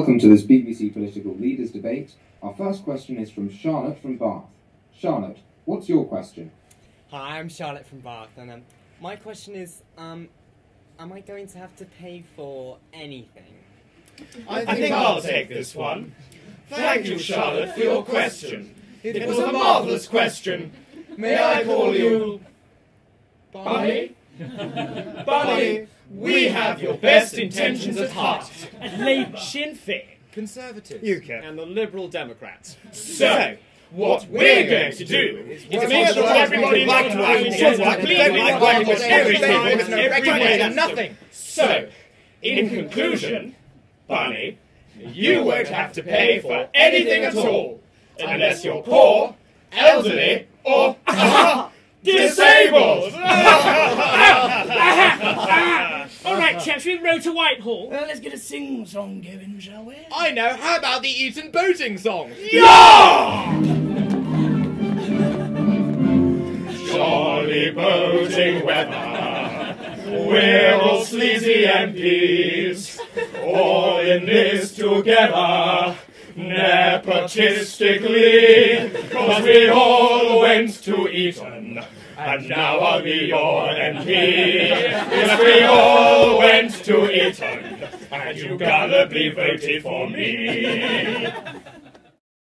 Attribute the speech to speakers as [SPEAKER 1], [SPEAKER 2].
[SPEAKER 1] Welcome to this BBC Political Leaders Debate. Our first question is from Charlotte from Bath. Charlotte, what's your question?
[SPEAKER 2] Hi, I'm Charlotte from Bath, and my question is, am I going to have to pay for anything?
[SPEAKER 3] I think I'll take this one. Thank you, Charlotte, for your question. It was a marvellous question. May I call you... Bunny? Bunny, we have your best intentions at heart.
[SPEAKER 4] Labour, Sinn Féin,
[SPEAKER 3] Conservatives,
[SPEAKER 4] UKIP, and the Liberal Democrats.
[SPEAKER 3] So, what we're going to do is make sure everybody nothing. So, in conclusion, Bunny, you won't have to pay for anything at all, unless you're poor, elderly, or disabled.
[SPEAKER 4] All right, chaps, we row to Whitehall.
[SPEAKER 5] Let's get a sing-song going, shall we?
[SPEAKER 6] I know, how about the Eton boating song?
[SPEAKER 3] Yeah! Jolly boating weather, we're all sleazy MPs, all in this together, nepotistically, 'cause we all went to Eton, and now I'll be your MP. Yes, we all went to Eton, and you gallantly voted for me.